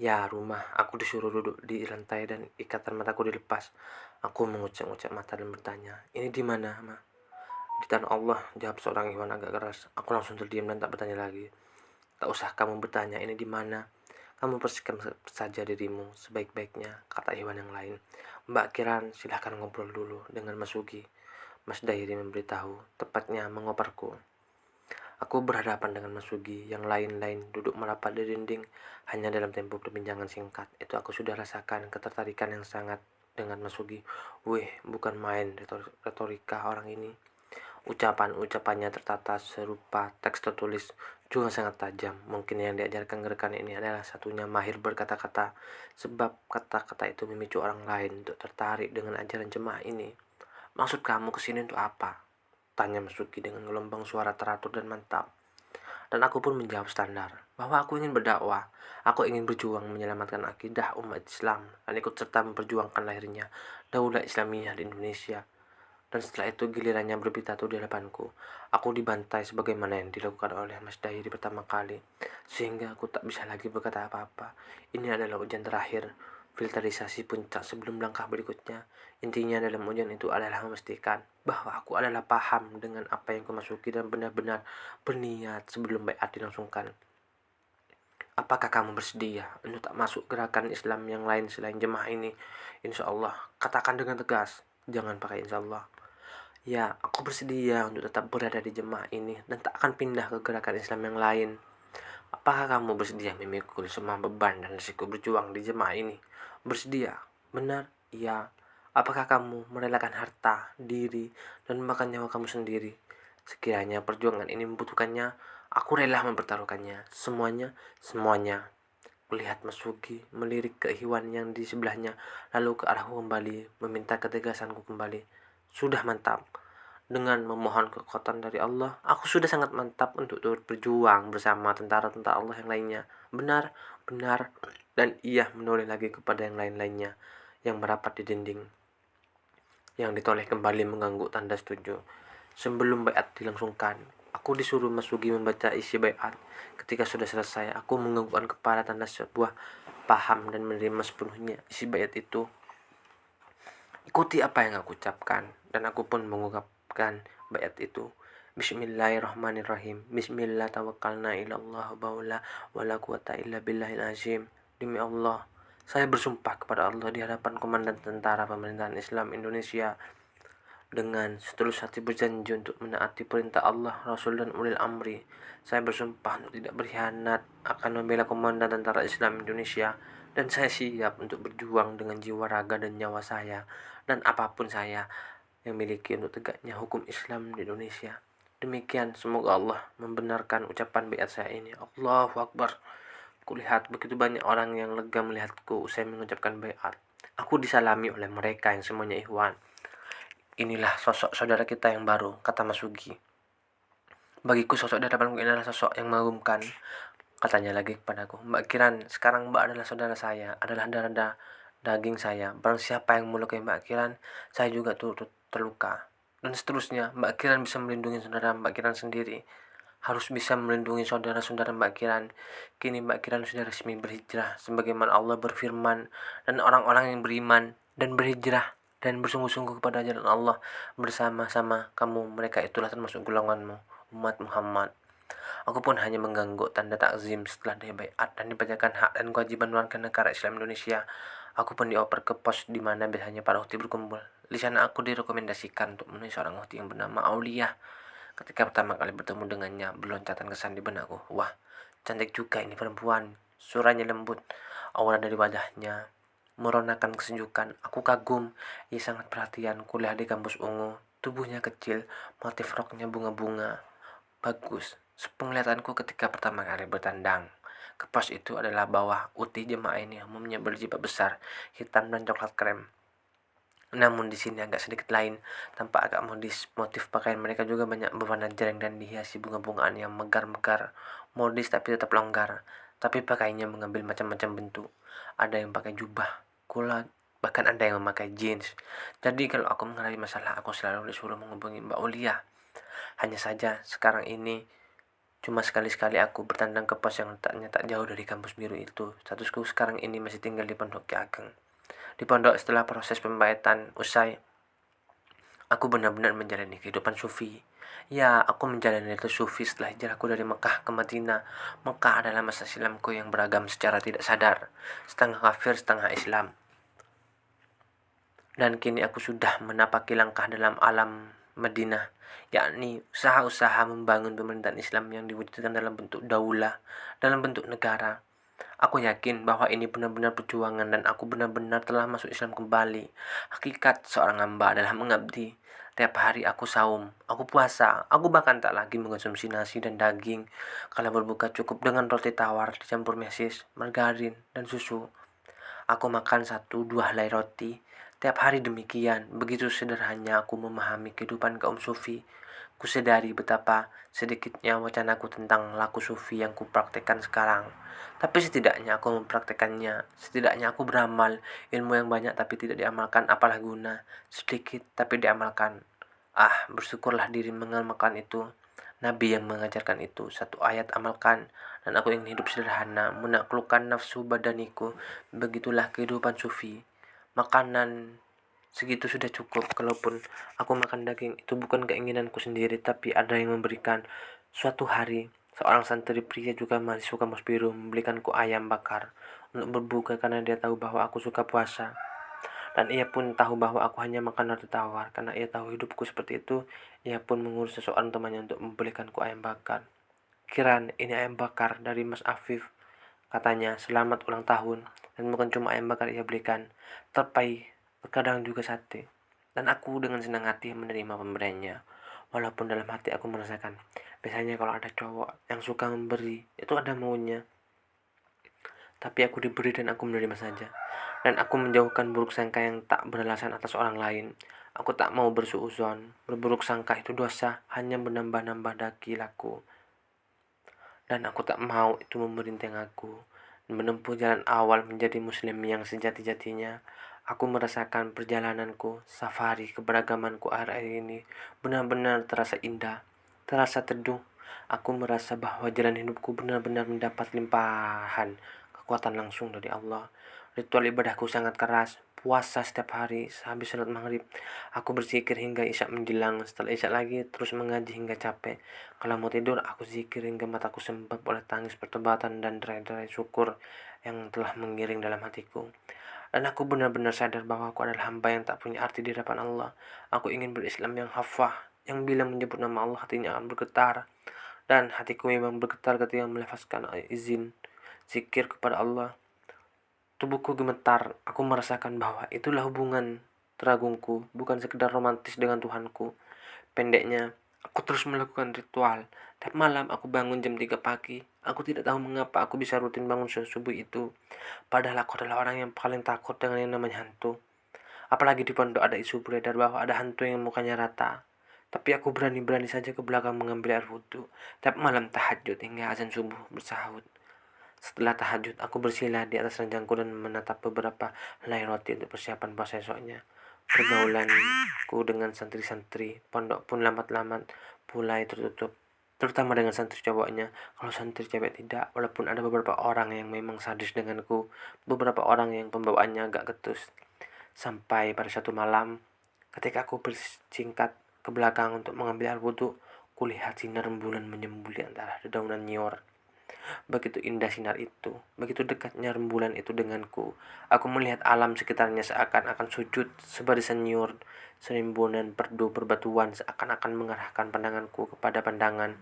Ya, rumah. Aku disuruh duduk di lantai dan ikatan mataku dilepas. Aku mengucap-ngucap mata dan bertanya, "Ini di mana, Ma?" "Di tanah Allah," jawab seorang ikhwan agak keras. Aku langsung terdiam dan tak bertanya lagi. "Tak usah kamu bertanya ini di mana. Kamu bersihkan saja dirimu sebaik-baiknya," kata Iwan yang lain. "Mbak Kiran, silahkan ngobrol dulu dengan Mas Sugi," Mas Dairi memberitahu, tepatnya mengoparku. Aku berhadapan dengan Mas Sugi, yang lain-lain duduk merapat di dinding. Hanya dalam tempo perbincangan singkat, itu aku sudah rasakan ketertarikan yang sangat dengan Mas Sugi. Wih, bukan main retorika orang ini. Ucapan-ucapannya tertata serupa teks tertulis, juga sangat tajam. Mungkin yang diajarkan gerakan ini adalah satunya mahir berkata-kata, sebab kata-kata itu memicu orang lain untuk tertarik dengan ajaran jemaah ini. "Maksud kamu kesini untuk apa?" tanya Masuki dengan gelombang suara teratur dan mantap. Dan aku pun menjawab standar, bahwa aku ingin berdakwah, aku ingin berjuang menyelamatkan akidah umat Islam, dan ikut serta memperjuangkan lahirnya Daulah Islamiyah di Indonesia. Dan setelah itu gilirannya berpidato di hadapanku. Aku dibantai sebagaimana yang dilakukan oleh Mas Dairi pertama kali, sehingga aku tak bisa lagi berkata apa-apa. Ini adalah ujian terakhir, filterisasi puncak sebelum langkah berikutnya. Intinya dalam ujian itu adalah memastikan bahwa aku adalah paham dengan apa yang kumasuki dan benar-benar berniat sebelum baiat dilangsungkan. "Apakah kamu bersedia untuk tak masuk gerakan Islam yang lain selain jemaah ini?" "Insya Allah," katakan dengan tegas. Jangan pakai insya Allah. "Ya, aku bersedia untuk tetap berada di jemaah ini dan tak akan pindah ke gerakan Islam yang lain." "Apakah kamu bersedia memikul semua beban dan risiko berjuang di jemaah ini?" "Bersedia." "Benar?" "Ya." "Apakah kamu merelakan harta, diri, dan bahkan nyawa kamu sendiri? Sekiranya perjuangan ini membutuhkannya, aku rela mempertaruhkannya. Semuanya, semuanya." Melihat Mas Sugi melirik ke Iwan yang di sebelahnya, lalu ke arahku kembali, meminta ketegasanku kembali. "Sudah mantap." Dengan memohon kekuatan dari Allah, aku sudah sangat mantap untuk turut berjuang bersama tentara-tentara Allah yang lainnya. "Benar, benar." Dan ia menoleh lagi kepada yang lain-lainnya yang merapat di dinding, yang ditoleh kembali mengangguk tanda setuju. Sebelum baiat dilangsungkan, aku disuruh Mas Sugi membaca isi baiat. Ketika sudah selesai, aku menganggukkan kepala tanda sebuah paham dan menerima sepenuhnya isi baiat itu. Ikuti apa yang aku ucapkan, dan aku pun mengungkapkan baiat itu. Bismillahirrahmanirrahim. Bismillah tawakkalna ilallah wala quwata illa billahil azim. Demi Allah, saya bersumpah kepada Allah di hadapan Komandan Tentara Pemerintahan Islam Indonesia dengan setulus hati berjanji untuk menaati perintah Allah, Rasul, dan ulil amri. Saya bersumpah untuk tidak berkhianat, akan membela Komandan Tentara Islam Indonesia, dan saya siap untuk berjuang dengan jiwa raga dan nyawa saya, dan apapun saya yang miliki untuk tegaknya hukum Islam di Indonesia. Demikian, semoga Allah membenarkan ucapan baiat saya ini. Allahu Akbar. Kulihat begitu banyak orang yang lega melihatku usai mengucapkan baiat. Aku disalami oleh mereka yang semuanya ikhwan. "Inilah sosok saudara kita yang baru," kata Mas Sugi. "Bagiku sosok di hadapanku adalah sosok yang mengagumkan. Katanya lagi kepadaku, "Mbak Kiran, sekarang Mbak adalah saudara saya, adalah darah daging saya. Barang siapa yang melukai Mbak Kiran, saya juga turut terluka." Dan seterusnya, Mbak Kiran bisa melindungi saudara Mbak Kiran sendiri. Harus bisa melindungi saudara-saudara Mbak Kiran. Kini Mbak Kiran sudah resmi berhijrah, sebagaimana Allah berfirman, dan orang-orang yang beriman dan berhijrah dan bersungguh-sungguh kepada jalan Allah bersama-sama kamu, mereka itulah termasuk golonganmu, umat Muhammad. Aku pun hanya mengangguk tanda takzim setelah dibaiat dan dibacakan hak dan kewajiban warga negara Islam Indonesia. Aku pun dioper ke pos di mana biasanya para ukti berkumpul. Di sana aku direkomendasikan untuk menemui seorang ukti yang bernama Aulia. Ketika pertama kali bertemu dengannya, berloncatan kesan di benakku. Wah, cantik juga ini perempuan. Suaranya lembut, aura dari wajahnya meronakan kesejukan. Aku kagum, ia sangat perhatian. Kuliah di kampus ungu, tubuhnya kecil, motif roknya bunga-bunga. Bagus. Penglihatanku ketika pertama kali bertandang ke pos itu adalah bahwa uti jemaah ini umumnya berjilbab besar, hitam dan coklat krem. Namun di sini agak sedikit lain, tampak agak modis. Motif pakaian mereka juga banyak berwarna jreng dan dihiasi bunga-bungaan yang megar-megar. Modis tapi tetap longgar. Tapi pakaiannya mengambil macam-macam bentuk. Ada yang pakai jubah, kulat, bahkan ada yang memakai jeans. Jadi kalau aku mengalami masalah, aku selalu disuruh menghubungi Mbak Ulia. Hanya saja sekarang ini cuma sekali-sekali aku bertandang ke pos yang letaknya tak jauh dari kampus biru itu. Statusku sekarang ini masih tinggal di Pondok Ki Ageng. Di pondok setelah proses pembaitan usai, aku benar-benar menjalani kehidupan sufi. Ya, aku menjalani itu sufi setelah hijrahku dari Mekah ke Madinah. Mekah adalah masa silamku yang beragam secara tidak sadar. Setengah kafir, setengah Islam. Dan kini aku sudah menapaki langkah dalam alam Madinah, yakni usaha-usaha membangun pemerintahan Islam yang diwujudkan dalam bentuk daulah, dalam bentuk negara. Aku yakin bahwa ini benar-benar perjuangan dan aku benar-benar telah masuk Islam kembali. Hakikat seorang hamba adalah mengabdi. Tiap hari aku saum, aku puasa, aku bahkan tak lagi mengonsumsi nasi dan daging. Kalau berbuka cukup dengan roti tawar dicampur mesis, margarin, dan susu. Aku makan 1-2 helai roti. Tiap hari demikian, begitu sederhananya aku memahami kehidupan kaum sufi. Kusadari betapa sedikitnya wacanaku tentang laku sufi yang kupraktekkan sekarang. Tapi setidaknya aku mempraktekannya. Setidaknya aku beramal. Ilmu yang banyak tapi tidak diamalkan apalah guna. Sedikit tapi diamalkan. Ah, bersyukurlah diri mengamalkan itu. Nabi yang mengajarkan itu, satu ayat amalkan, dan aku ingin hidup sederhana, menaklukkan nafsu badaniku. Begitulah kehidupan sufi. Makanan segitu sudah cukup. Kalaupun aku makan daging, itu bukan keinginanku sendiri, tapi ada yang memberikan. Suatu hari, seorang santri pria juga mahasiswa kampus biru membelikanku ayam bakar untuk berbuka karena dia tahu bahwa aku suka puasa. Dan ia pun tahu bahwa aku hanya makan roti tawar. Karena ia tahu hidupku seperti itu, ia pun mengurus seseorang temannya untuk membelikanku ayam bakar. "Kiran, ini ayam bakar dari Mas Afif," katanya. "Selamat ulang tahun." Dan bukan cuma ayam bakar ia belikan, tapi terkadang juga sate. Dan aku dengan senang hati menerima pemberiannya. Walaupun dalam hati aku merasakan, biasanya kalau ada cowok yang suka memberi, itu ada maunya. Tapi aku diberi dan aku menerima saja. Dan aku menjauhkan buruk sangka yang tak beralasan atas orang lain. Aku tak mau bersuuzon. Berburuk sangka itu dosa, hanya menambah-nambah daki laku. Dan aku tak mau itu memerintah aku menempuh jalan awal menjadi muslim yang sejati-jatinya. Aku merasakan perjalananku, safari keberagamanku akhir-akhir ini benar-benar terasa indah, terasa teduh. Aku merasa bahwa jalan hidupku benar-benar mendapat limpahan kekuatan langsung dari Allah. Ritual ibadahku sangat keras. Puasa setiap hari sehabis salat maghrib. Aku berzikir hingga isya menjelang. Setelah isya lagi terus mengaji hingga capek. Kalau mau tidur aku zikir hingga mataku sembab oleh tangis pertobatan dan derai-derai syukur yang telah mengiring dalam hatiku. Dan aku benar-benar sadar bahwa aku adalah hamba yang tak punya arti di hadapan Allah. Aku ingin berislam yang hafah, yang bila menyebut nama Allah hatinya akan bergetar. Dan hatiku memang bergetar ketika melafazkan izin zikir kepada Allah. Tubuhku gemetar, aku merasakan bahwa itulah hubungan teragungku, bukan sekedar romantis dengan Tuhanku. Pendeknya, aku terus melakukan ritual. Tiap malam aku bangun jam 3 pagi. Aku tidak tahu mengapa aku bisa rutin bangun subuh itu. Padahal aku adalah orang yang paling takut dengan yang namanya hantu. Apalagi di pondok ada isu beredar bahwa ada hantu yang mukanya rata. Tapi aku berani-berani saja ke belakang mengambil air wudhu. Tiap malam tahajud hingga azan subuh bersahut. Setelah tahajud, aku bersila di atas ranjangku dan menatap beberapa helai roti untuk persiapan puasa esoknya. Pergaulanku dengan santri-santri pondok pun lambat-lambat mulai tertutup, terutama dengan santri cowoknya. Kalau santri cewek tidak, walaupun ada beberapa orang yang memang sadis denganku, beberapa orang yang pembawaannya agak ketus. Sampai pada satu malam, ketika aku bersingkat ke belakang untuk mengambil air wudhu, kulihat sinar rembulan menyembul di antara dedaunan nyior. Begitu indah sinar itu, begitu dekatnya rembulan itu denganku. Aku melihat alam sekitarnya seakan-akan sujud, sebarisan nyiur, serimbunan perdu berbatuan seakan-akan mengarahkan pandanganku kepada pandangan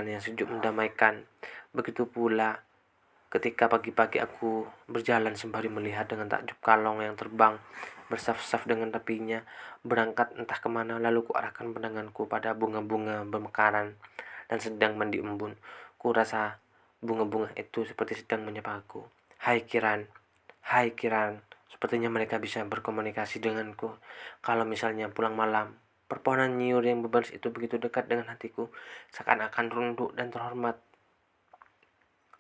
yang sejuk mendamaikan. Begitu pula ketika pagi-pagi aku berjalan sembari melihat dengan takjub kalong yang terbang bersaf-saf dengan tepinya, berangkat entah kemana, lalu kuarahkan pandanganku pada bunga-bunga bermekaran dan sedang mandi embun. Ku rasa bunga-bunga itu seperti sedang menyapa aku. Hai Kiran, hai Kiran, sepertinya mereka bisa berkomunikasi denganku. Kalau misalnya pulang malam, perpohonan nyiur yang berbaris itu begitu dekat dengan hatiku, seakan-akan runduk dan terhormat.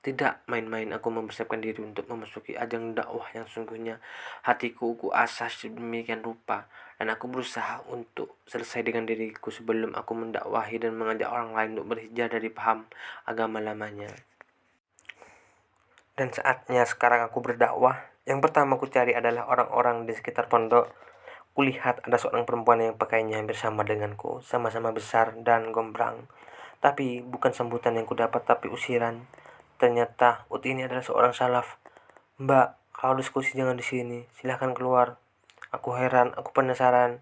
Tidak main-main aku mempersiapkan diri untuk memasuki ajang dakwah yang sungguhnya. Hatiku ku asah sedemikian rupa, dan aku berusaha untuk selesai dengan diriku sebelum aku mendakwahi dan mengajak orang lain untuk berhijrah dari paham agama lamanya. Dan saatnya sekarang aku berdakwah. Yang pertama ku cari adalah orang-orang di sekitar pondok. Kulihat ada seorang perempuan yang pakainya hampir sama denganku, sama-sama besar dan gombrang. Tapi bukan sambutan yang kudapat, tapi usiran. Ternyata Ut ini adalah seorang salaf. Mbak, kalau diskusi jangan di sini, silahkan keluar. Aku heran, aku penasaran.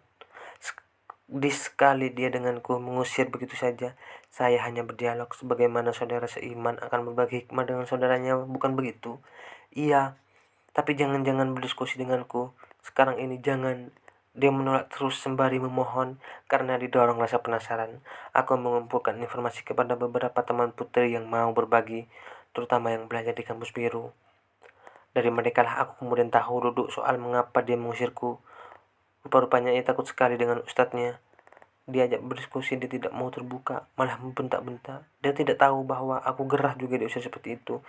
Sekali dia denganku mengusir begitu saja. Saya hanya berdialog sebagaimana saudara seiman akan berbagi hikmah dengan saudaranya, bukan begitu? Iya, tapi jangan-jangan berdiskusi denganku. Sekarang ini jangan. Dia menolak terus sembari memohon karena didorong rasa penasaran. Aku mengumpulkan informasi kepada beberapa teman putri yang mau berbagi, terutama yang belajar di kampus biru. Dari mereka lah aku kemudian tahu duduk soal mengapa dia mengusirku. Rupa-rupanya ia takut sekali dengan ustadznya. Diajak berdiskusi dia tidak mau terbuka, malah membentak-bentak. Dia tidak tahu bahwa aku gerah juga diusir seperti itu.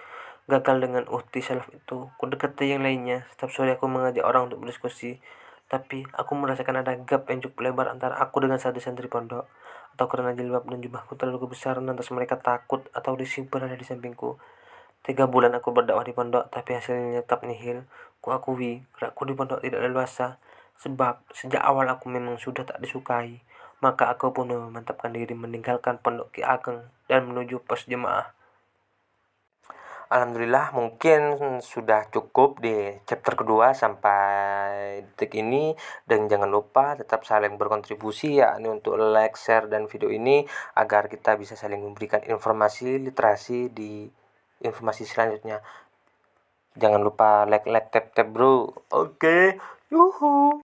Gagal dengan uhti salaf itu, ku dekati yang lainnya. Setiap sore aku mengajak orang untuk berdiskusi, tapi aku merasakan ada gap yang cukup lebar antara aku dengan santri-santri pondok. Atau karena jilbab dan jubahku terlalu kebesaran lantas mereka takut atau risih berada di sampingku. 3 bulan aku berdakwah di pondok, tapi hasilnya tetap nihil. Ku akui, gerakku di pondok tidak leluasa, sebab sejak awal aku memang sudah tak disukai. Maka aku pun memantapkan diri meninggalkan pondok Ki Ageng dan menuju pos jemaah. Alhamdulillah mungkin sudah cukup di chapter kedua sampai detik ini, dan jangan lupa tetap saling berkontribusi yakni untuk like, share dan video ini agar kita bisa saling memberikan informasi literasi di informasi selanjutnya. Jangan lupa like, tap bro. Oke. Yuhu.